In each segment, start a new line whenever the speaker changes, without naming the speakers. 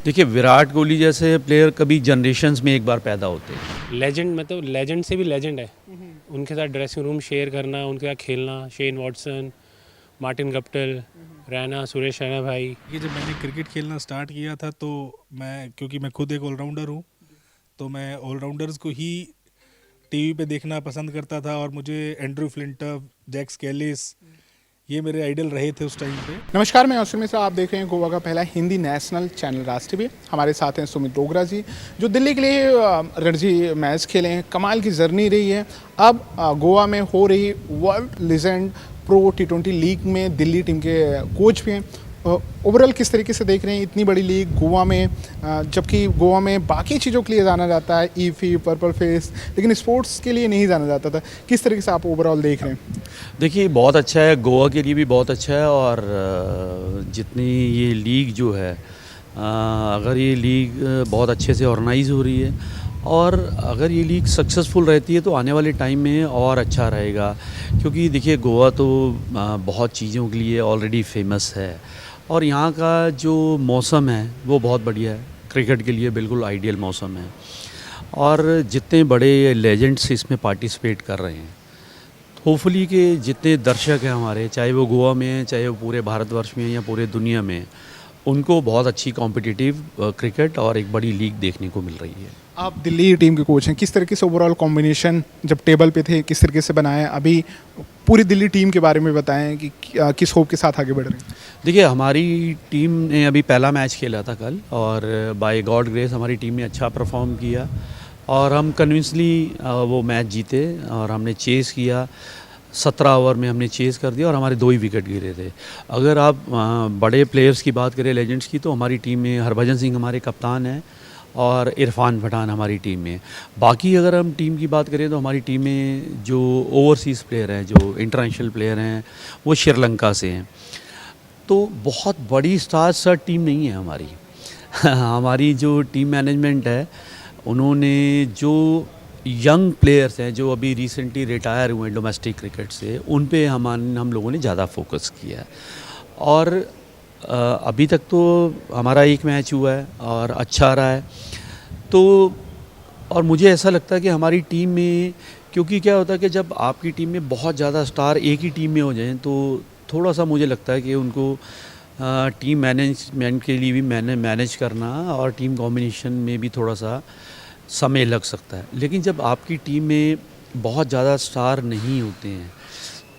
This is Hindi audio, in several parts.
देखिए विराट कोहली जैसे प्लेयर कभी जनरेशन्स में एक बार पैदा होते हैं।
लेजेंड मतलब लेजेंड से भी लेजेंड है। उनके साथ ड्रेसिंग रूम शेयर करना, उनके साथ खेलना, Shane Watson, Martin Guptill, Raina, Suresh Raina भाई।
ये जब मैंने क्रिकेट खेलना स्टार्ट किया था तो क्योंकि मैं खुद एक ऑलराउंडर हूँ, तो मैं ऑलराउंडर्स को ही टीवी पे देखना पसंद करता था और मुझे एंड्रू फ्लिंटफ, जैक स्केलिस ये मेरे आइडल रहे थे उस टाइम पे।
नमस्कार, मैं असुमी से आप देख रहे हैं गोवा का पहला हिंदी नेशनल चैनल राज टीवी। हमारे साथ हैं सुमित डोगरा जी, जो दिल्ली के लिए रणजी मैच खेले हैं। कमाल की जर्नी रही है। अब गोवा में हो रही world legend pro T20 league में दिल्ली टीम के कोच भी हैं। ओवरऑल किस तरीके से देख रहे हैं इतनी बड़ी लीग गोवा में, जबकि गोवा में बाकी चीज़ों के लिए जाना जाता है, ईफी, पर्पल फेस, लेकिन स्पोर्ट्स के लिए नहीं जाना जाता था। किस तरीके से आप ओवरऑल देख रहे हैं?
देखिए बहुत अच्छा है, गोवा के लिए भी बहुत अच्छा है। और जितनी ये लीग जो है, अगर ये लीग बहुत अच्छे से ऑर्गेनाइज हो रही है और अगर ये लीग सक्सेसफुल रहती है तो आने वाले टाइम में और अच्छा रहेगा। क्योंकि देखिए गोवा तो बहुत चीज़ों के लिए ऑलरेडी फेमस है और यहाँ का जो मौसम है वो बहुत बढ़िया है। क्रिकेट के लिए बिल्कुल आइडियल मौसम है और जितने बड़े लेजेंड्स इसमें पार्टिसिपेट कर रहे हैं, होपफुली के जितने दर्शक हैं हमारे, चाहे वो गोवा में हैं, चाहे वो पूरे भारतवर्ष में हैं या पूरे दुनिया में, उनको बहुत अच्छी कॉम्पिटिटिव क्रिकेट और एक बड़ी लीग देखने को मिल रही है।
आप दिल्ली टीम के कोच हैं, किस तरीके से ओवरऑल कॉम्बिनेशन जब टेबल पे थे किस तरीके से बनाया? अभी पूरी दिल्ली टीम के बारे में बताएं कि किस होप के साथ आगे बढ़ रहे हैं।
देखिए हमारी टीम ने अभी पहला मैच खेला था कल और बाय गॉड ग्रेस हमारी टीम ने अच्छा परफॉर्म किया और हम कन्विंसली वो मैच जीते और हमने चेस किया। 17 ओवर में हमने चेस कर दिया और हमारे 2 ही विकेट गिरे थे। अगर आप बड़े प्लेयर्स की बात करें, लेजेंड्स की, तो हमारी टीम में हरभजन सिंह हमारे कप्तान हैं और इरफान पठान हमारी टीम में। बाकी अगर हम टीम की बात करें तो हमारी टीम में जो ओवरसीज़ प्लेयर हैं, जो इंटरनेशनल प्लेयर हैं, वो श्रीलंका से हैं। तो बहुत बड़ी स्टार टीम नहीं है हमारी। हमारी जो टीम मैनेजमेंट है उन्होंने जो यंग प्लेयर्स हैं जो अभी रिसेंटली रिटायर हुए हैं डोमेस्टिक क्रिकेट से, उन पे हम लोगों ने ज़्यादा फोकस किया है। और अभी तक तो हमारा एक मैच हुआ है और अच्छा रहा है। तो और मुझे ऐसा लगता है कि हमारी टीम में, क्योंकि क्या होता है कि जब आपकी टीम में बहुत ज़्यादा स्टार एक ही टीम में हो जाएं तो थोड़ा सा मुझे लगता है कि उनको टीम मैनेजमेंट के लिए भी मैनेज करना और टीम कॉम्बिनेशन में भी थोड़ा सा समय लग सकता है। लेकिन जब आपकी टीम में बहुत ज़्यादा स्टार नहीं होते हैं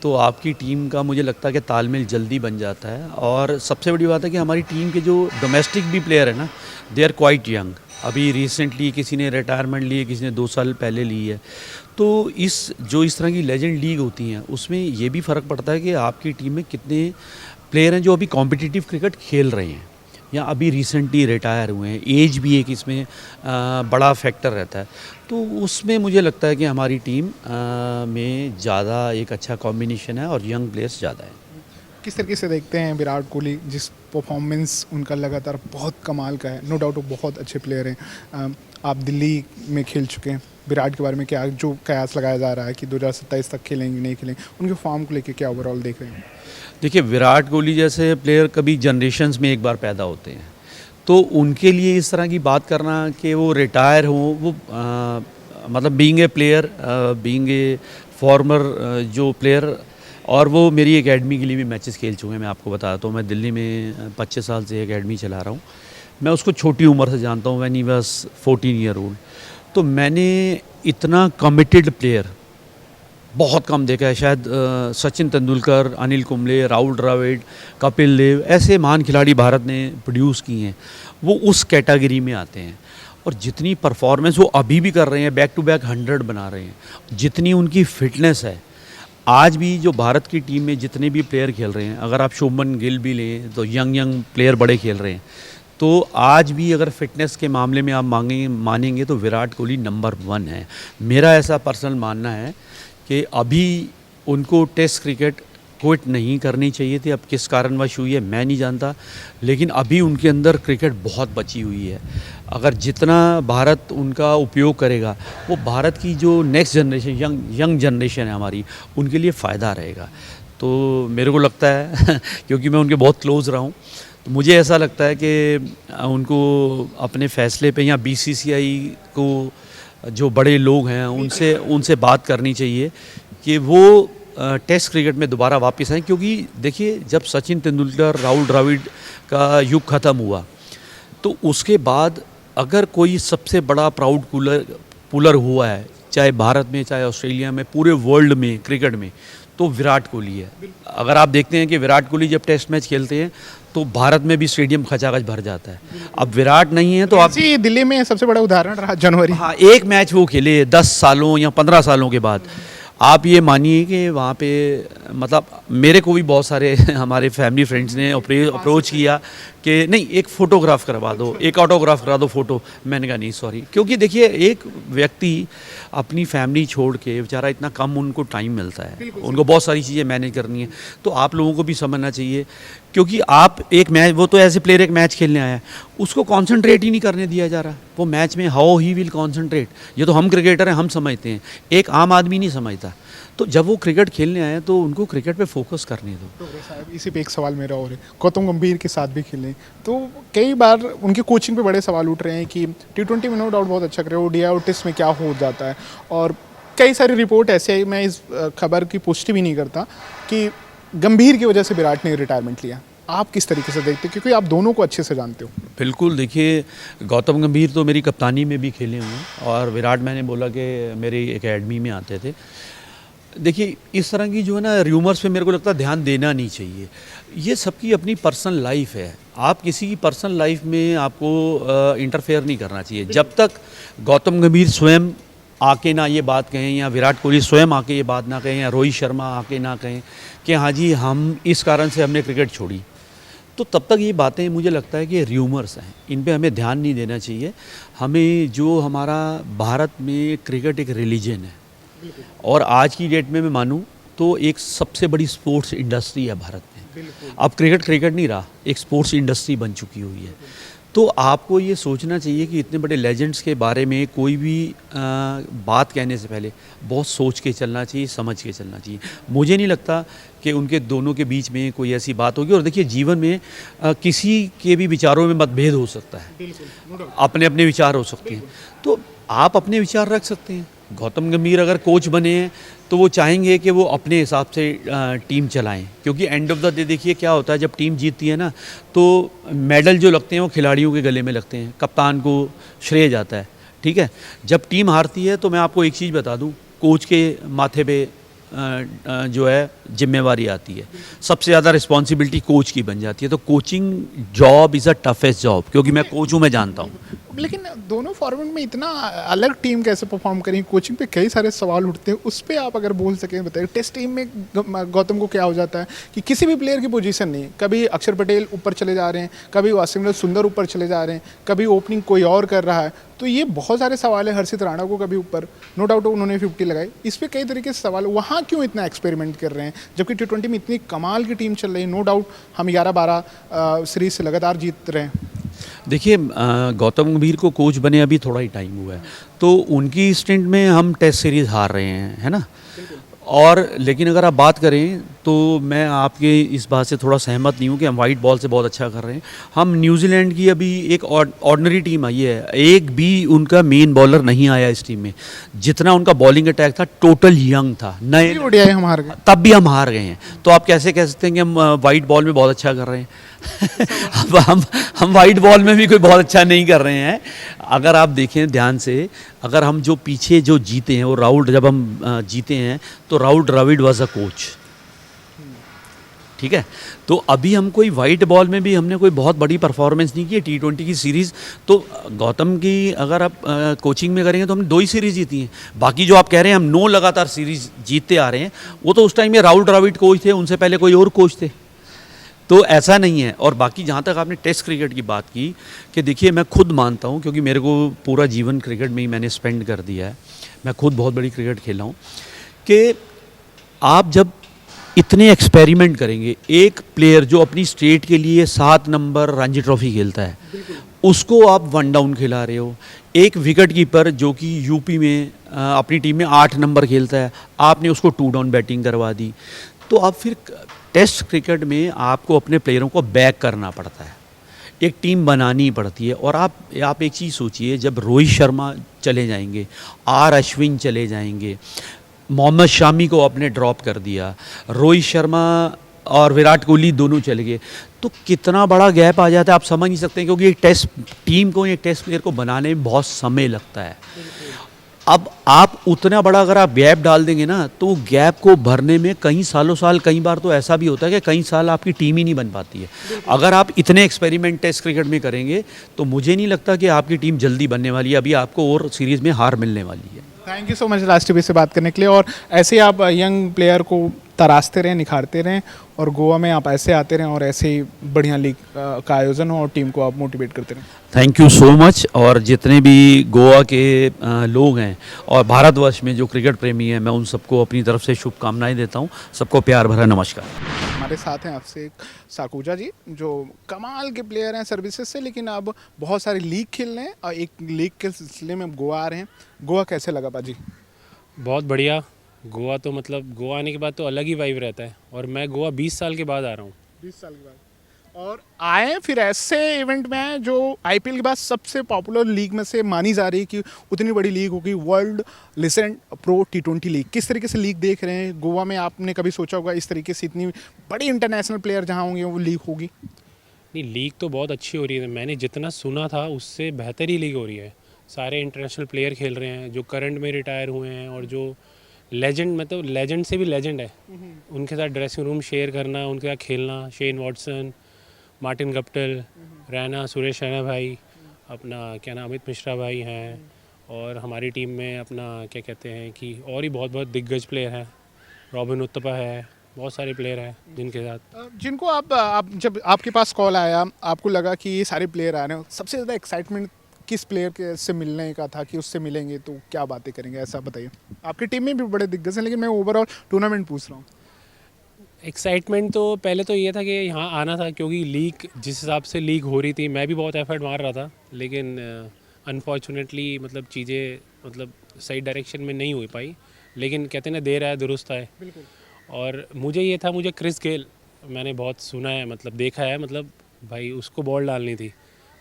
तो आपकी टीम का मुझे लगता है कि तालमेल जल्दी बन जाता है। और सबसे बड़ी बात है कि हमारी टीम के जो डोमेस्टिक भी प्लेयर है ना, दे आर क्वाइट यंग। अभी रिसेंटली किसी ने रिटायरमेंट ली है, किसी ने 2 साल पहले ली है। तो इस तरह की लेजेंड लीग होती हैं उसमें ये भी फ़र्क पड़ता है कि आपकी टीम में कितने प्लेयर हैं जो अभी कॉम्पिटिटिव क्रिकेट खेल रहे हैं या अभी रिसेंटली रिटायर हुए हैं। एज भी एक इसमें बड़ा फैक्टर रहता है। तो उसमें मुझे लगता है कि हमारी टीम में ज़्यादा एक अच्छा कॉम्बिनेशन है और यंग प्लेयर्स ज़्यादा है।
किस तरीके से देखते हैं विराट कोहली, जिस परफॉर्मेंस उनका लगातार बहुत कमाल का है? नो डाउट वो बहुत अच्छे प्लेयर हैं। आप दिल्ली में खेल चुके हैं, विराट के बारे में क्या जो कयास लगाया जा रहा है कि 2027 तक खेलेंगे नहीं खेलेंगे, उनके फॉर्म को लेकर क्या ओवरऑल देख रहे हैं?
देखिए विराट कोहली जैसे प्लेयर कभी जनरेशन्स में एक बार पैदा होते हैं, तो उनके लिए इस तरह की बात करना कि वो रिटायर हों, वो मतलब being a player, being a farmer जो प्लेयर, और वो मेरी एकेडमी के लिए भी मैचेस खेल चुके हैं। मैं आपको बताता हूँ, मैं दिल्ली में 25 साल से एकेडमी चला रहा हूँ। मैं उसको छोटी उम्र से जानता हूँ, when he was 14 year old. तो मैंने इतना कमिटेड प्लेयर बहुत कम देखा है। शायद सचिन तेंदुलकर, अनिल कुंबले, राहुल द्रविड़, कपिल देव, ऐसे महान खिलाड़ी भारत ने प्रोड्यूस किए हैं, वो उस कैटेगरी में आते हैं। और जितनी परफॉर्मेंस वो अभी भी कर रहे हैं, बैक टू बैक 100 बना रहे हैं, जितनी उनकी फिटनेस है, आज भी जो भारत की टीम में जितने भी प्लेयर खेल रहे हैं, अगर आप शुभमन गिल भी लें तो यंग प्लेयर बड़े खेल रहे हैं, तो आज भी अगर फिटनेस के मामले में आप मानेंगे तो विराट कोहली नंबर 1 है। मेरा ऐसा पर्सनल मानना है कि अभी उनको टेस्ट क्रिकेट क्विट नहीं करनी चाहिए थी। अब किस कारणवश हुई है मैं नहीं जानता, लेकिन अभी उनके अंदर क्रिकेट बहुत बची हुई है। अगर जितना भारत उनका उपयोग करेगा, वो भारत की जो नेक्स्ट जनरेशन, यंग जनरेशन है हमारी, उनके लिए फ़ायदा रहेगा। तो मेरे को लगता है क्योंकि मैं उनके बहुत क्लोज़ रहा हूँ, तो मुझे ऐसा लगता है कि उनको अपने फ़ैसले पे या बीसीसीआई को जो बड़े लोग हैं उनसे उनसे बात करनी चाहिए कि वो टेस्ट क्रिकेट में दोबारा वापस आएँ, क्योंकि देखिए जब सचिन तेंदुलकर, राहुल द्रविड़ का युग ख़त्म हुआ तो उसके बाद अगर कोई सबसे बड़ा प्राउड पुलर हुआ है, चाहे भारत में चाहे ऑस्ट्रेलिया में, पूरे वर्ल्ड में क्रिकेट में, तो विराट कोहली है। अगर आप देखते हैं कि विराट कोहली जब टेस्ट मैच खेलते हैं तो भारत में भी स्टेडियम खचाखच भर जाता है। अब विराट नहीं है तो आप
जी, दिल्ली में सबसे बड़ा उदाहरण रहा जनवरी।
हाँ, एक मैच वो खेले 10 सालों या 15 सालों के बाद। आप ये मानिए कि वहाँ पे मतलब मेरे को भी बहुत सारे हमारे फैमिली फ्रेंड्स ने अप्रोच किया कि नहीं एक फ़ोटोग्राफ करवा दो, एक ऑटोग्राफ करा दो फ़ोटो। मैंने कहा नहीं सॉरी, क्योंकि देखिए एक व्यक्ति अपनी फैमिली छोड़ के बेचारा इतना कम उनको टाइम मिलता है, उनको बहुत सारी चीज़ें मैनेज करनी है, तो आप लोगों को भी समझना चाहिए। क्योंकि आप एक मैच, वो तो एज ए प्लेयर एक मैच खेलने आया है, उसको कंसंट्रेट ही नहीं करने दिया जा रहा। वो मैच में हाउ ही विल कंसंट्रेट, ये तो हम क्रिकेटर हैं, हम समझते हैं, एक आम आदमी नहीं समझता। तो जब वो क्रिकेट खेलने आए तो उनको क्रिकेट पे फोकस करने दो।
तो साहब इसी पे एक सवाल मेरा और है, गौतम गंभीर के साथ भी खेले तो कई बार उनकी कोचिंग पे बड़े सवाल उठ रहे हैं कि T20 में नो डाउट बहुत अच्छा कर रहे हो, ओडीआई और टेस्ट में क्या हो जाता है, और कई सारी रिपोर्ट ऐसे आई, मैं इस खबर की पुष्टि भी नहीं करता कि गंभीर की वजह से विराट ने रिटायरमेंट लिया। आप किस तरीके से देखते हो, क्योंकि आप दोनों को अच्छे से जानते हो?
बिल्कुल, देखिए गौतम गंभीर तो मेरी कप्तानी में भी खेले हुए हैं और विराट मैंने बोला कि मेरी एकेडमी में आते थे। देखिए इस तरह की जो है ना र्यूमर्स पे मेरे को लगता है ध्यान देना नहीं चाहिए। ये सबकी अपनी पर्सनल लाइफ है, आप किसी की पर्सनल लाइफ में आपको इंटरफेयर नहीं करना चाहिए। जब तक गौतम गंभीर स्वयं आके ना ये बात कहें या विराट कोहली स्वयं आके ये बात ना कहें या रोहित शर्मा आके ना कहें कि हाँ जी हम इस कारण से हमने क्रिकेट छोड़ी, तो तब तक ये बातें मुझे लगता है कि र्यूमर्स हैं, इन पे हमें ध्यान नहीं देना चाहिए। हमें जो हमारा भारत में क्रिकेट एक रिलीजन है और आज की डेट में मैं मानूं तो एक सबसे बड़ी स्पोर्ट्स इंडस्ट्री है भारत में। अब क्रिकेट नहीं रहा, एक स्पोर्ट्स इंडस्ट्री बन चुकी हुई है। तो आपको ये सोचना चाहिए कि इतने बड़े लेजेंड्स के बारे में कोई भी बात कहने से पहले बहुत सोच के चलना चाहिए, समझ के चलना चाहिए। मुझे नहीं लगता कि उनके दोनों के बीच में कोई ऐसी बात होगी। और देखिए जीवन में किसी के भी विचारों में मतभेद हो सकता है, अपने अपने विचार हो सकते हैं, तो आप अपने विचार रख सकते हैं। गौतम गंभीर अगर कोच बने हैं तो वो चाहेंगे कि वो अपने हिसाब से टीम चलाएं, क्योंकि एंड ऑफ द डे देखिए क्या होता है, जब टीम जीतती है ना तो मेडल जो लगते हैं वो खिलाड़ियों के गले में लगते हैं, कप्तान को श्रेय जाता है, ठीक है। जब टीम हारती है तो मैं आपको एक चीज़ बता दूं, कोच के माथे पे जो है जिम्मेवारी आती है, सबसे ज़्यादा रिस्पॉन्सिबिलिटी कोच की बन जाती है। तो coaching job is a toughest job, क्योंकि मैं कोच हूँ, मैं जानता हूँ।
लेकिन दोनों फॉर्मेट में इतना अलग टीम कैसे परफॉर्म करें, कोचिंग पे कई सारे सवाल उठते हैं, उस पर आप अगर बोल सकें बताइए। टेस्ट टीम में गौतम को क्या हो जाता है कि किसी भी प्लेयर की पोजीशन नहीं, कभी अक्षर पटेल ऊपर चले जा रहे हैं, कभी वाशिंगटन सुंदर ऊपर चले जा रहे हैं, कभी ओपनिंग कोई और कर रहा है, तो ये बहुत सारे सवाल है। हर्षित राणा को कभी ऊपर, नो डाउट उन्होंने 50 लगाई, इस पर कई तरीके से सवाल। वहाँ क्यों इतना एक्सपेरिमेंट कर रहे हैं जबकि T20 में इतनी कमाल की टीम चल रही है? नो डाउट हम 11-12 सीरीज से लगातार जीत रहे हैं।
देखिए गौतम गंभीर को कोच बने अभी थोड़ा ही टाइम हुआ है, तो उनकी स्टिंट में हम टेस्ट सीरीज़ हार रहे हैं, है ना। और लेकिन अगर आप बात करें तो मैं आपके इस बात से थोड़ा सहमत नहीं हूँ कि हम वाइट बॉल से बहुत अच्छा कर रहे हैं। हम न्यूजीलैंड की अभी एक ऑर्डिनरी टीम आई है, एक भी उनका मेन बॉलर नहीं आया इस टीम में। जितना उनका बॉलिंग अटैक था टोटल यंग था, नए
ओडीआई हम हार गए,
तब भी हम हार गए हैं। तो आप कैसे कह सकते हैं कि हम वाइट बॉल में बहुत अच्छा कर रहे हैं? हम वाइट बॉल में भी कोई बहुत अच्छा नहीं कर रहे हैं। अगर आप देखें ध्यान से, अगर हम जो पीछे जो जीते हैं वो राहुल, जब हम जीते हैं तो Rahul Dravid was a coach, ठीक है। तो अभी हम कोई वाइट बॉल में भी हमने कोई बहुत बड़ी परफॉर्मेंस नहीं की है। T20 की सीरीज़ तो गौतम की अगर आप कोचिंग में करेंगे तो हमने 2 ही सीरीज़ जीती हैं। बाकी जो आप कह रहे हैं हम 9 लगातार सीरीज़ जीतते आ रहे हैं, वो तो उस टाइम में राहुल द्रविड़ कोच थे, उनसे पहले कोई और कोच थे, तो ऐसा नहीं है। और बाकी जहाँ तक आपने टेस्ट क्रिकेट की बात की, कि देखिए मैं खुद मानता हूँ, क्योंकि मेरे को पूरा जीवन क्रिकेट में ही मैंने स्पेंड कर दिया है, मैं खुद बहुत बड़ी क्रिकेट खेला हूँ, कि आप जब इतने एक्सपेरिमेंट करेंगे, एक प्लेयर जो अपनी स्टेट के लिए 7 नंबर रणजी ट्रॉफी खेलता है, उसको आप 1 डाउन खिला रहे हो। एक विकेट कीपर जो कि यूपी में अपनी टीम में 8 नंबर खेलता है, आपने उसको 2 डाउन बैटिंग करवा दी, तो आप फिर टेस्ट क्रिकेट में आपको अपने प्लेयरों को बैक करना पड़ता है, एक टीम बनानी पड़ती है। और आप एक चीज़ सोचिए, जब रोहित शर्मा चले जाएंगे, आर अश्विन चले जाएंगे, मोहम्मद शामी को आपने ड्रॉप कर दिया, रोहित शर्मा और विराट कोहली दोनों चले गए, तो कितना बड़ा गैप आ जाता है आप समझ नहीं सकते, क्योंकि एक टेस्ट टीम को, एक टेस्ट प्लेयर को बनाने में बहुत समय लगता है। अब आप उतना बड़ा अगर आप गैप डाल देंगे ना, तो गैप को भरने में कई सालों साल, कई बार तो ऐसा भी होता है कि कई साल आपकी टीम ही नहीं बन पाती है। अगर आप इतने एक्सपेरिमेंट टेस्ट क्रिकेट में करेंगे तो मुझे नहीं लगता कि आपकी टीम जल्दी बनने वाली है, अभी आपको और सीरीज़ में हार मिलने वाली है।
Thank you so much last TV से बात करने के लिए, और ऐसे ही आप यंग प्लेयर को तराशते रहें, निखारते रहें, और गोवा में आप ऐसे आते रहें और ऐसे ही बढ़िया लीग का आयोजन हो और टीम को आप मोटिवेट करते रहें।
Thank you so much. और जितने भी गोवा के लोग हैं और भारतवर्ष में जो क्रिकेट प्रेमी हैं, मैं उन सबको अपनी तरफ से शुभकामनाएं देता हूं। सबको प्यार भरा नमस्कार।
हमारे साथ हैं आपसे एक साकूजा जी, जो कमाल के प्लेयर हैं सर्विसेज से, लेकिन अब बहुत सारी लीग खेल रहे हैं और एक लीग के सिलसिले में गोवा आ रहे हैं। गोवा कैसे लगा पाजी?
बहुत बढ़िया। गोवा तो मतलब गोवा आने के बाद तो अलग ही वाइब रहता है, और मैं गोवा 20 साल के बाद आ रहा हूँ।
20 साल के बाद और आए फिर ऐसे इवेंट में हैं जो आईपीएल के बाद सबसे पॉपुलर लीग में से मानी जा रही है कि उतनी बड़ी लीग होगी, world listened pro T20 league. किस तरीके से लीग देख रहे हैं गोवा में? आपने कभी सोचा होगा इस तरीके से इतनी बड़ी इंटरनेशनल प्लेयर जहाँ होंगे वो लीग होगी?
नहीं, लीग तो बहुत अच्छी हो रही है। मैंने जितना सुना था उससे बेहतर ही लीग हो रही है। सारे इंटरनेशनल प्लेयर खेल रहे हैं जो करंट में रिटायर हुए हैं, और जो लेजेंड, मतलब लेजेंड से भी लेजेंड है, उनके साथ ड्रेसिंग रूम शेयर करना, उनके साथ खेलना। Shane Watson, Martin Guptill, Raina, Suresh Raina भाई, अपना क्या नाम, अमित मिश्रा भाई हैं, और हमारी टीम में अपना क्या कहते हैं कि और ही बहुत बहुत दिग्गज प्लेयर हैं। रॉबिन उत्तपा है, बहुत सारे प्लेयर हैं जिनके साथ।
जिनको आप जब आपके पास कॉल आया, आपको लगा कि ये सारे प्लेयर आ रहे हैं, सबसे ज़्यादा एक्साइटमेंट किस प्लेयर के से मिलने का था कि उससे मिलेंगे तो क्या बातें करेंगे, ऐसा बताइए। आपकी टीम में भी बड़े दिग्गज हैं, लेकिन मैं ओवरऑल टूर्नामेंट पूछ रहा हूँ।
एक्साइटमेंट तो पहले तो ये था कि यहाँ आना था, क्योंकि लीग जिस हिसाब से लीग हो रही थी, मैं भी बहुत एफर्ट मार रहा था, लेकिन अनफॉर्चुनेटली मतलब चीज़ें मतलब सही डायरेक्शन में नहीं हो पाई। लेकिन कहते हैं ना, देर आए दुरुस्त आए।
बिल्कुल।
और मुझे ये था, मुझे क्रिस गेल मैंने बहुत सुना है, मतलब देखा है, मतलब भाई उसको बॉल डालनी थी,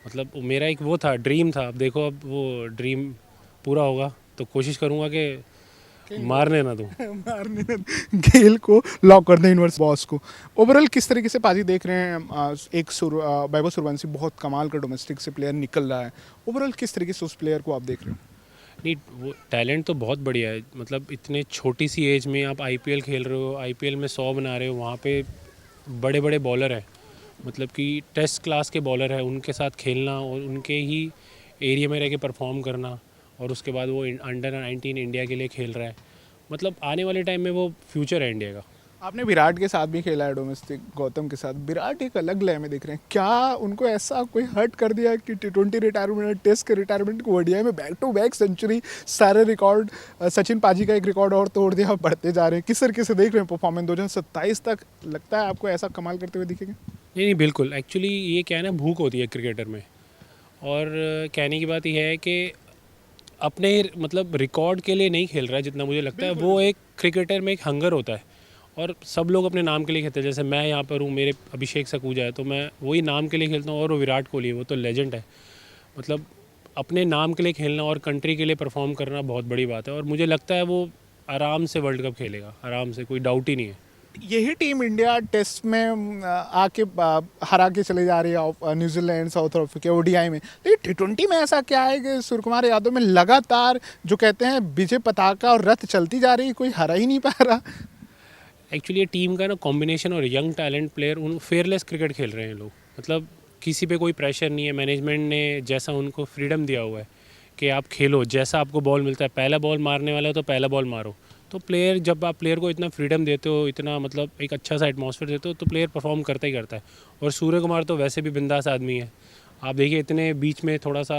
मतलब मेरा एक वो था, ड्रीम था। अब देखो, अब वो ड्रीम पूरा होगा तो कोशिश करूँगा कि मारने ना दूँ।
मारने गेल को लॉक कर दें, इनवर्स बॉस को। ओवरऑल किस तरीके से पाजी देख रहे हैं? एक वैभव सूर्यवंशी बहुत कमाल का डोमेस्टिक से प्लेयर निकल रहा है। ओवरऑल किस तरीके से उस प्लेयर को आप देख रहे हो?
नहीं, वो टैलेंट तो बहुत बढ़िया है। मतलब इतने छोटी सी एज में आप आईपीएल खेल रहे हो, आईपीएल में 100 बना रहे हो, वहाँ पे बड़े बड़े बॉलर हैं, मतलब कि टेस्ट क्लास के बॉलर हैं, उनके साथ खेलना और उनके ही एरिया में रह के परफॉर्म करना, और उसके बाद वो अंडर-19 इंडिया के लिए खेल रहा है। मतलब आने वाले टाइम में वो फ्यूचर है इंडिया का।
आपने विराट के साथ भी खेला है डोमेस्टिक, गौतम के साथ। विराट एक अलग लय में दिख रहे हैं, क्या उनको ऐसा कोई हर्ट कर दिया कि T20 रिटायरमेंट, टेस्ट के रिटायरमेंट को ओडीआई में बैक टू बैक सेंचुरी, सारे रिकॉर्ड, सचिन पाजी का एक रिकॉर्ड और तोड़ दिया, बढ़ते जा रहे हैं? किस तरीके से देख रहे हैं परफॉर्मेंस? 2027 तक लगता है आपको ऐसा कमाल करते हुए दिखेंगे?
नहीं, बिल्कुल। एक्चुअली ये क्या है ना, भूख होती है क्रिकेटर में, और कहने की बात यह है कि अपने मतलब रिकॉर्ड के लिए नहीं खेल रहा है जितना मुझे लगता है। वो एक क्रिकेटर में एक हंगर होता है, और सब लोग अपने नाम के लिए खेलते हैं। जैसे मैं यहाँ पर हूँ, मेरे अभिषेक सकूजा है, तो मैं वही नाम के लिए खेलता हूँ, और वो विराट कोहली है, वो तो लेजेंड है। मतलब अपने नाम के लिए खेलना और कंट्री के लिए परफॉर्म करना बहुत बड़ी बात है, और मुझे लगता है वो आराम से वर्ल्ड कप खेलेगा, आराम से, कोई डाउट ही नहीं है।
यही टीम इंडिया टेस्ट में आके हरा के चले जा रही है न्यूजीलैंड, साउथ अफ्रीका, ओडीआई में। लेकिन T20 में ऐसा क्या है कि सूर्यकुमार यादव में लगातार जो कहते हैं विजय पताका और रथ चलती जा रही है, कोई हरा ही नहीं पा रहा?
एक्चुअली ये टीम का ना कॉम्बिनेशन, और यंग टैलेंट प्लेयर, उन फेयरलेस क्रिकेट खेल रहे हैं लोग। मतलब किसी पे कोई प्रेशर नहीं है, मैनेजमेंट ने जैसा उनको फ्रीडम दिया हुआ है कि आप खेलो, जैसा आपको बॉल मिलता है, पहला बॉल मारने वाला है तो पहला बॉल मारो। तो प्लेयर, जब आप प्लेयर को इतना फ्रीडम देते हो, इतना मतलब एक अच्छा सा एटमॉस्फेयर देते हो, तो प्लेयर परफॉर्म करता ही करता है। और सूर्य कुमार तो वैसे भी बिंदास आदमी है। आप देखिए, इतने बीच में थोड़ा सा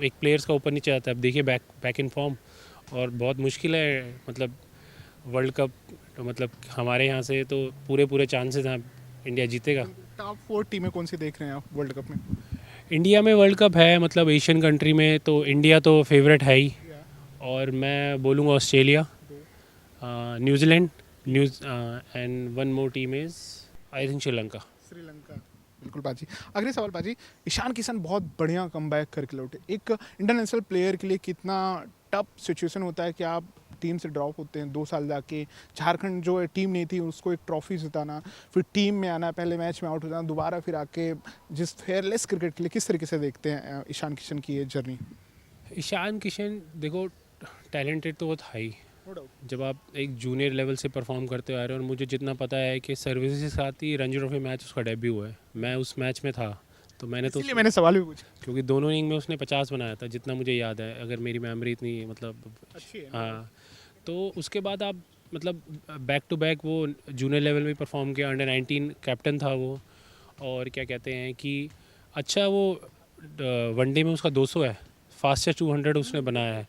एक प्लेयर्स का ऊपर नीचे आता है, अब देखिए बैक इन फॉर्म, और बहुत मुश्किल है मतलब वर्ल्ड कप, तो मतलब हमारे यहाँ से तो पूरे चांसेस हैं इंडिया जीतेगा।
टॉप 4 टीमें कौन सी देख रहे हैं आप वर्ल्ड कप में?
इंडिया में वर्ल्ड कप है, मतलब एशियन कंट्री में तो इंडिया तो फेवरेट है ही, और मैं बोलूँगा Australia, New Zealand, news and one more team is I think Sri Lanka.
Sri Lanka. बिल्कुल पाजी. अगले सवाल पाजी, ईशान किशन बहुत बढ़िया कमबैक करके लौटे. एक इंटरनेशनल प्लेयर के लिए कितना टफ सिचुएशन होता है कि आप टीम से ड्रॉप होते हैं 2 साल जाके, झारखंड जो है टीम नहीं थी उसको एक ट्रॉफी जिताना, फिर टीम में आना, पहले मैच में आउट हो जाना, दोबारा फिर आके जिस फेयरलेस क्रिकेट के लिए किस तरीके से देखते हैं ईशान किशन की ये जर्नी?
ईशान किशन देखो टैलेंटेड तो बहुत हाई. जब आप एक जूनियर लेवल से परफॉर्म करते आ रहे हो, और मुझे जितना पता है कि सर्विसेज के साथ ही रणजी ट्रॉफी मैच उसका डेब्यू हुआ है. मैं उस मैच में था, तो मैंने तो
इसलिए मैंने सवाल भी पूछा.
क्योंकि दोनों इनिंग में उसने 50 बनाया था जितना मुझे याद है, अगर मेरी मेमोरी इतनी मतलब
अच्छी है.
हाँ. तो उसके बाद आप मतलब बैक टू बैक वो जूनियर लेवल में परफॉर्म किया, अंडर 19 कैप्टन था वो, और क्या कहते हैं कि अच्छा वो वनडे में उसका 200 है, फास्टेस्ट 200 उसने बनाया है.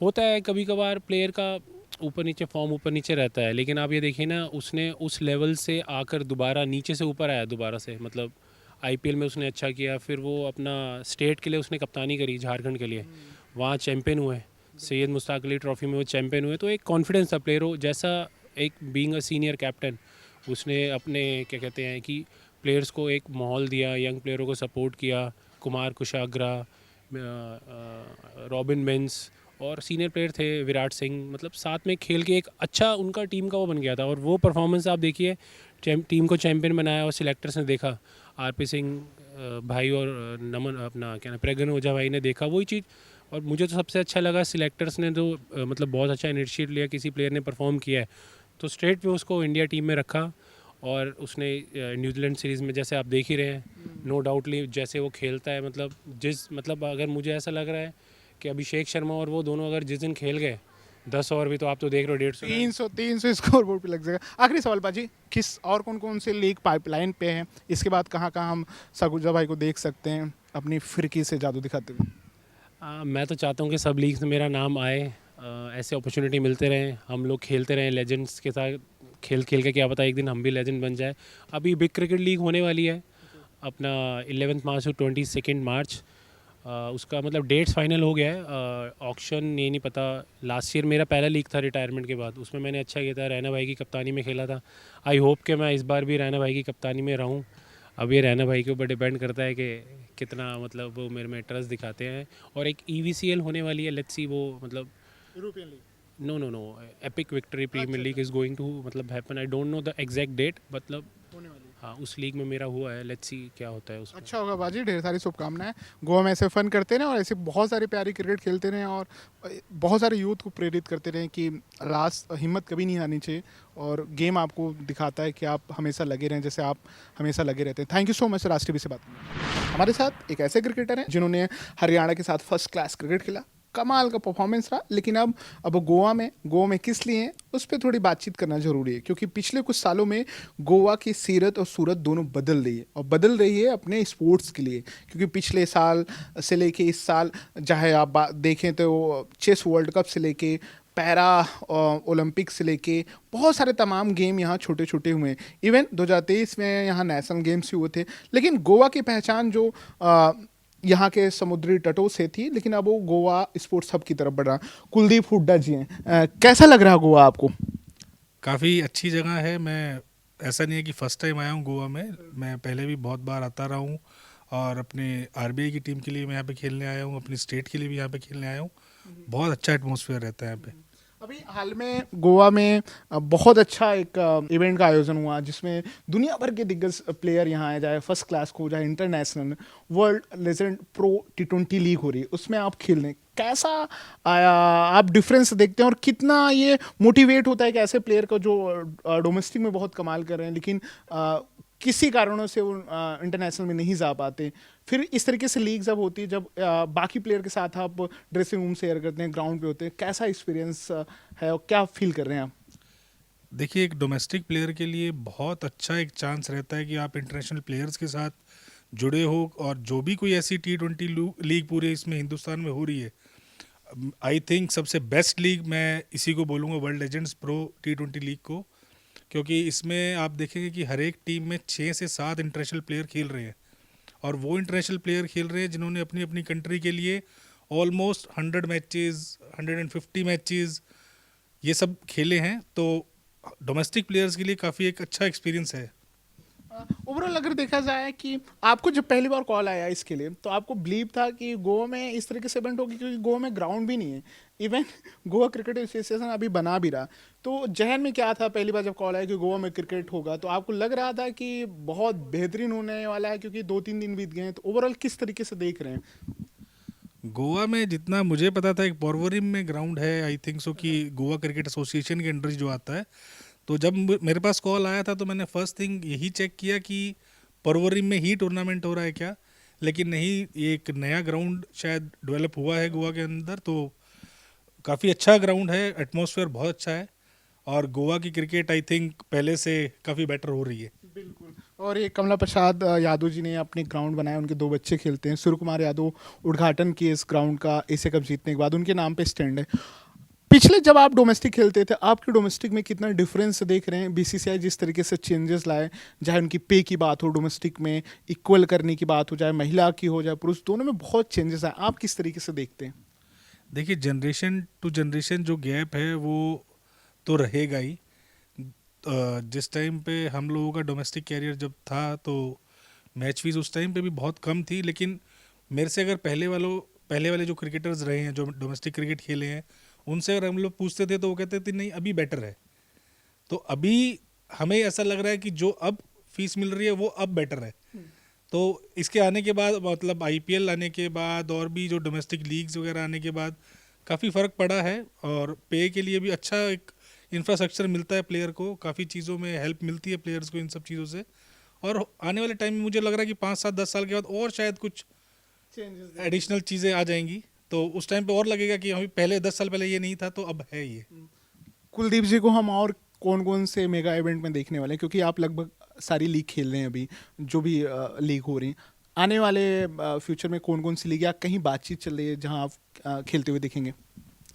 होता है कभी कभार प्लेयर का ऊपर नीचे फॉर्म ऊपर नीचे रहता है, लेकिन आप ये देखिए ना, उसने उस लेवल से आकर दोबारा नीचे से ऊपर आया दोबारा से. मतलब आईपीएल में उसने अच्छा किया, फिर वो अपना स्टेट के लिए उसने कप्तानी करी झारखंड के लिए, वहाँ चैम्पियन हुए, सैयद मुश्ताक अली ट्रॉफी में वो चैम्पियन हुए. तो एक कॉन्फिडेंस था प्लेयर हो जैसा, एक बीइंग अ सीनियर कैप्टन उसने अपने क्या कहते हैं कि प्लेयर्स को एक माहौल दिया, यंग प्लेयरों को सपोर्ट किया. कुमार कुशाग्रा, रॉबिन मिन्स और सीनियर प्लेयर थे विराट सिंह, मतलब साथ में खेल के एक अच्छा उनका टीम का वो बन गया था. और वो परफॉर्मेंस आप देखिए, टीम को चैम्पियन बनाया, और सिलेक्टर्स ने देखा, आरपी सिंह भाई और नमन अपना क्या ना प्रगन ओझा भाई ने देखा वही चीज़. और मुझे तो सबसे अच्छा लगा सिलेक्टर्स ने तो मतलब बहुत अच्छा इनिशिएटिव लिया, किसी प्लेयर ने परफॉर्म किया है तो स्ट्रेट पे उसको इंडिया टीम में रखा. और उसने न्यूजीलैंड सीरीज़ में जैसे आप देख ही रहे हैं, नो डाउटली जैसे वो खेलता है, मतलब अगर मुझे ऐसा लग रहा है कि अभिषेक शर्मा और वो दोनों अगर जिस दिन खेल गए 10 ओवर भी, तो आप तो देख रहे हो 150.
300 स्कोर बोर्ड पे लग जाएगा. आखिरी सवाल पाजी, किस और कौन कौन से लीग पाइपलाइन पे हैं, इसके बाद कहाँ कहाँ हम सगुजा भाई को देख सकते हैं अपनी फिरकी से जादू दिखाते हुए?
मैं तो चाहता हूँ कि सब लीग्स में मेरा नाम आए, ऐसे अपॉर्चुनिटी मिलते रहें, हम लोग खेलते रहें लेजेंड्स के साथ. खेल खेल के क्या पता एक दिन हम भी लेजेंड बन जाए. अभी बिग क्रिकेट लीग होने वाली है अपना 11 मार्च से 22 मार्च. उसका मतलब डेट्स फाइनल हो गया है. ऑक्शन ये नहीं पता. लास्ट ईयर मेरा पहला लीग था रिटायरमेंट के बाद, उसमें मैंने अच्छा किया था, रैना भाई की कप्तानी में खेला था. आई होप कि मैं इस बार भी रैना भाई की कप्तानी में रहूँ. अब ये रैना भाई के ऊपर डिपेंड करता है कि कितना मतलब वो मेरे में ट्रस्ट दिखाते हैं. और एक EVCL होने वाली है, लेट्स सी वो मतलब
European league.
No epic victory premier league is going to मतलब happen. I don't know the exact date, मतलब
होने वाली है.
हाँ उस लीग में मेरा हुआ है. लेट्स सी क्या होता है उसमें.
अच्छा होगा बाजी, ढेर सारी शुभकामनाएं. गोवा में ऐसे फन करते रहें और ऐसे बहुत सारी प्यारी क्रिकेट खेलते रहें और बहुत सारे यूथ को प्रेरित करते रहें कि लास्ट हिम्मत कभी नहीं हारनी चाहिए. और गेम आपको दिखाता है कि आप हमेशा लगे रहें जैसे आप हमेशा लगे रहते हैं. थैंक यू सो मच राष्ट्र टीवी से बात करने. हमारे साथ एक ऐसे क्रिकेटर हैं जिन्होंने हरियाणा के साथ फर्स्ट क्लास क्रिकेट खेला, कमाल का परफॉर्मेंस रहा, लेकिन अब गोवा में किस लिए हैं उस पर थोड़ी बातचीत करना जरूरी है, क्योंकि पिछले कुछ सालों में गोवा की सीरत और सूरत दोनों बदल रही है, और बदल रही है अपने स्पोर्ट्स के लिए. क्योंकि पिछले साल से लेके इस साल चाहे आप देखें तो चेस वर्ल्ड कप से लेके पैरा ओलंपिक से लेके बहुत सारे तमाम गेम यहाँ छोटे छोटे हुए हैं. इवन 2023 में यहाँ नेशनल गेम्स भी हुए थे. लेकिन गोवा की पहचान जो यहाँ के समुद्री तटों से थी, लेकिन अब वो गोवा स्पोर्ट्स हब की तरफ बढ़ रहा. कुलदीप हुड्डा जी हैं, कैसा लग रहा है गोवा आपको?
काफ़ी अच्छी जगह है. मैं ऐसा नहीं है कि फ़र्स्ट टाइम आया हूँ गोवा में, मैं पहले भी बहुत बार आता रहा हूँ. और अपने RBI की टीम के लिए मैं यहाँ पे खेलने आया हूँ, अपनी स्टेट के लिए भी यहाँ पे खेलने आया हूँ. बहुत अच्छा एटमॉस्फेयर रहता है यहाँ पे.
अभी हाल में गोवा में बहुत अच्छा एक इवेंट का आयोजन हुआ जिसमें दुनिया भर के दिग्गज प्लेयर यहाँ आए, चाहे फर्स्ट क्लास को चाहे international. World legend pro T20 league हो रही है, उसमें आप खेलने कैसा आया, आप डिफरेंस देखते हैं और कितना ये मोटिवेट होता है कि ऐसे प्लेयर को जो डोमेस्टिक में बहुत कमाल कर रहे हैं लेकिन किसी कारणों से वो इंटरनेशनल में नहीं जा पाते, फिर इस तरीके से लीग जब होती है, जब बाकी प्लेयर के साथ आप ड्रेसिंग रूम शेयर करते हैं, ग्राउंड पे होते हैं, कैसा एक्सपीरियंस है और क्या फील कर रहे हैं आप?
देखिए, एक डोमेस्टिक प्लेयर के लिए बहुत अच्छा एक चांस रहता है कि आप इंटरनेशनल प्लेयर्स के साथ जुड़े हो. और जो भी कोई ऐसी T20 लीग पूरे इसमें हिंदुस्तान में हो रही है, आई थिंक सबसे बेस्ट लीग मैं इसी को बोलूँगा, world legends pro T20 league को. क्योंकि इसमें आप देखेंगे कि हर एक टीम में 6 से 7 इंटरनेशनल प्लेयर खेल रहे हैं. और वो इंटरनेशनल प्लेयर खेल रहे हैं जिन्होंने अपनी अपनी कंट्री के लिए ऑलमोस्ट 100 मैचेस, 150 मैचेस ये सब खेले हैं. तो डोमेस्टिक प्लेयर्स के लिए काफ़ी एक अच्छा एक्सपीरियंस है।
ओवरऑल अगर देखा जाए कि आपको जब पहली बार कॉल आया इसके लिए तो आपको बिलीव था कि गोवा में इस तरीके से इवेंट होगी, क्योंकि गोवा में ग्राउंड भी नहीं है, इवन गोवा क्रिकेट एसोसिएशन अभी बना भी रहा, तो जहन में क्या था पहली बार जब कॉल आया कि गोवा में क्रिकेट होगा, तो आपको लग रहा था कि बहुत बेहतरीन होने वाला है, क्योंकि 2-3 दिन बीत गए हैं, तो ओवरऑल किस तरीके से देख रहे हैं?
गोवा में जितना मुझे पता था, एक पोरवोरिम में ग्राउंड है आई थिंक सो, कि गोवा क्रिकेट एसोसिएशन के अंडर जो आता है। तो जब मेरे पास कॉल आया था तो मैंने फर्स्ट थिंग यही चेक किया कि पोरवोरिम में ही टूर्नामेंट हो रहा है क्या, लेकिन नहीं, ये एक नया ग्राउंड शायद डेवलप हुआ है गोवा के अंदर। तो काफ़ी अच्छा ग्राउंड है, एटमॉस्फेयर बहुत अच्छा है, और गोवा की क्रिकेट आई थिंक पहले से काफ़ी बेटर हो रही है।
बिल्कुल। और ये कमला प्रसाद यादव जी ने अपने ग्राउंड बनाया, उनके 2 बच्चे खेलते हैं। सूर्य कुमार यादव उद्घाटन किए इस ग्राउंड का एशिया कप जीतने के बाद, उनके नाम पे स्टैंड है। पिछले जब आप डोमेस्टिक खेलते थे, आपके डोमेस्टिक में कितना डिफरेंस देख रहे हैं? बीसीसीआई जिस तरीके से चेंजेस लाए, चाहे उनकी पे की बात हो, डोमेस्टिक में इक्वल करने की बात हो, चाहे महिला की हो चाहे पुरुष, दोनों में बहुत चेंजेस आए, आप किस तरीके से देखते हैं?
देखिए, जनरेशन टू जनरेशन जो गैप है वो तो रहेगा ही। जिस टाइम पे हम लोगों का डोमेस्टिक कैरियर जब था तो मैच फीस उस टाइम पे भी बहुत कम थी, लेकिन मेरे से अगर पहले वाले जो क्रिकेटर्स रहे हैं जो डोमेस्टिक क्रिकेट खेले हैं, उनसे अगर हम लोग पूछते थे तो वो कहते थे नहीं अभी बेटर है। तो अभी हमें ऐसा लग रहा है कि जो अब फीस मिल रही है वो अब बेटर है। तो इसके आने के बाद, मतलब आईपीएल आने के बाद और भी जो डोमेस्टिक लीग्स वगैरह आने के बाद काफ़ी फ़र्क पड़ा है, और पे के लिए भी अच्छा एक इंफ्रास्ट्रक्चर मिलता है प्लेयर को, काफ़ी चीज़ों में हेल्प मिलती है प्लेयर्स को इन सब चीज़ों से। और आने वाले टाइम में मुझे लग रहा है कि 5-7-10 साल के बाद और शायद कुछ एडिशनल चीज़ें आ जाएंगी, तो उस टाइम पे और लगेगा कि अभी पहले 10 साल पहले ये नहीं था, तो अब है ये।
कुलदीप जी को हम और कौन कौन से मेगा इवेंट में देखने वाले हैं, क्योंकि आप लगभग सारी लीग खेल रहे हैं अभी, जो भी लीग हो रही हैं, आने वाले फ्यूचर में कौन कौन सी लीग या कहीं बातचीत चल रही है जहां आप खेलते हुए देखेंगे?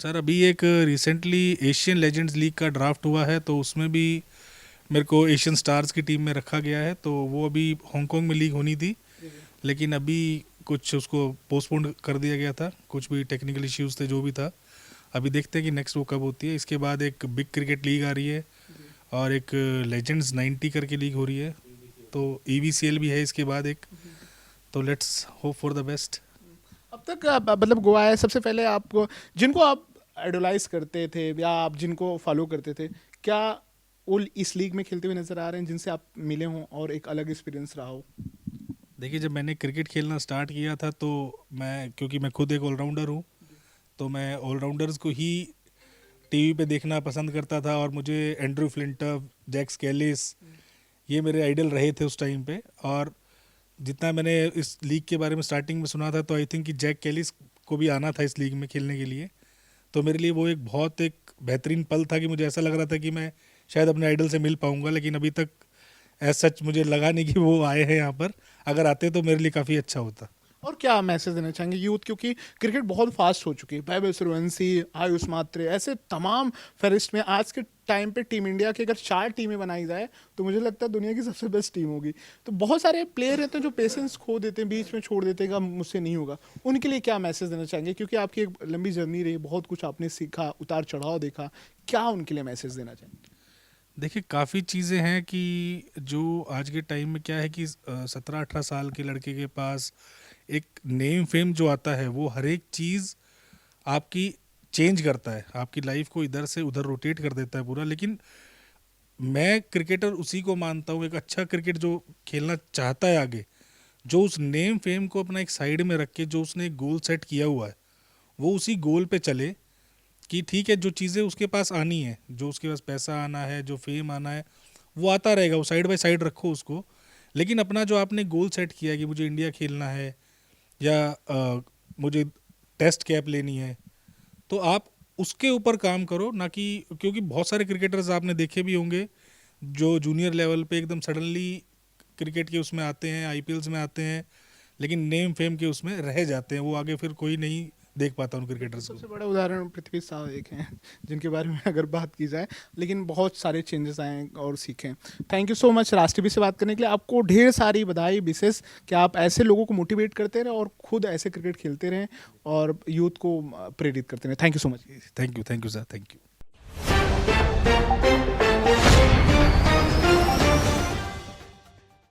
सर, अभी एक रिसेंटली एशियन लेजेंड्स लीग का ड्राफ्ट हुआ है, तो उसमें भी मेरे को एशियन स्टार्स की टीम में रखा गया है। तो वो अभी हांगकांग में लीग होनी थी, लेकिन अभी कुछ उसको पोस्टपोन कर दिया गया था, कुछ भी टेक्निकल इश्यूज थे जो भी था। अभी देखते हैं कि नेक्स्ट वो कब होती है। इसके बाद एक बिग क्रिकेट लीग आ रही है और एक लेजेंड्स 90 करके लीग हो रही है, तो EVCL भी है इसके बाद एक। तो let's hope for the best.
अब तक मतलब गोवा है, सबसे पहले आपको जिनको आप आइडोलाइज करते थे या आप जिनको फॉलो करते थे, क्या वो इस लीग में खेलते हुए नजर आ रहे हैं जिनसे आप मिले हों और एक अलग एक्सपीरियंस रहा हो?
देखिए, जब मैंने क्रिकेट खेलना स्टार्ट किया था तो क्योंकि मैं खुद एक ऑलराउंडर हूँ, तो मैं ऑलराउंडर्स को ही टीवी पे देखना पसंद करता था, और मुझे एंड्रू फ्लिंटफ, जैक कैलिस, ये मेरे आइडल रहे थे उस टाइम पे। और जितना मैंने इस लीग के बारे में स्टार्टिंग में सुना था, तो आई थिंक कि जैक कैलिस को भी आना था इस लीग में खेलने के लिए। तो मेरे लिए वो एक बेहतरीन पल था कि मुझे ऐसा लग रहा था कि मैं शायद अपने आइडल से मिल पाऊंगा, लेकिन अभी तक ऐसा सच मुझे लगा नहीं कि वो आए हैं यहाँ पर। अगर आते तो मेरे लिए काफ़ी अच्छा होता।
और क्या मैसेज देना चाहेंगे यूथ, क्योंकि क्रिकेट बहुत फास्ट हो चुकी है, वैभव सूर्यवंशी, आयुष मात्रे, ऐसे तमाम फहरिस्त में आज के टाइम पे टीम इंडिया की अगर 4 टीमें बनाई जाए तो मुझे लगता है दुनिया की सबसे बेस्ट टीम होगी। तो बहुत सारे प्लेयर रहते हैं जो पेशेंस खो देते हैं, बीच में छोड़ देते हैं कि मुझसे नहीं होगा, उनके लिए क्या मैसेज देना चाहेंगे? क्योंकि आपकी एक लंबी जर्नी रही, बहुत कुछ आपने सीखा, उतार चढ़ाव देखा, क्या उनके लिए मैसेज देना चाहेंगे?
देखिए, काफ़ी चीज़ें हैं कि जो आज के टाइम में क्या है कि 17-18 साल के लड़के के पास एक नेम फेम जो आता है, वो हर एक चीज़ आपकी चेंज करता है, आपकी लाइफ को इधर से उधर रोटेट कर देता है पूरा। लेकिन मैं क्रिकेटर उसी को मानता हूँ, एक अच्छा क्रिकेट जो खेलना चाहता है आगे, जो उस नेम फेम को अपना एक साइड में रख के जो उसने एक गोल सेट किया हुआ है, वो उसी गोल पे चले। कि ठीक है, जो चीज़ें उसके पास आनी है, जो उसके पास पैसा आना है, जो फेम आना है, वो आता रहेगा, वो साइड बाय साइड रखो उसको। लेकिन अपना जो आपने गोल सेट किया है कि मुझे इंडिया खेलना है या मुझे टेस्ट कैप लेनी है, तो आप उसके ऊपर काम करो, ना कि क्योंकि बहुत सारे क्रिकेटर्स आपने देखे भी होंगे जो जूनियर लेवल पे एकदम सडनली क्रिकेट के उसमें आते हैं, IPLs में आते हैं, लेकिन नेम फेम के उसमें रह जाते हैं, वो आगे फिर कोई नहीं देख पाता उन क्रिकेटर्स को।
सबसे बड़ा उदाहरण पृथ्वी शाह एक हैं जिनके बारे में अगर बात की जाए, लेकिन बहुत सारे चेंजेस आए और सीखे। थैंक यू सो मच राष्ट्र टीवी से बात करने के लिए, आपको ढेर सारी बधाई, विशेष कि आप ऐसे लोगों को मोटिवेट करते रहें और खुद ऐसे क्रिकेट खेलते रहें और यूथ को प्रेरित करते रहें। Thank you so much.
Thank you sir, thank you.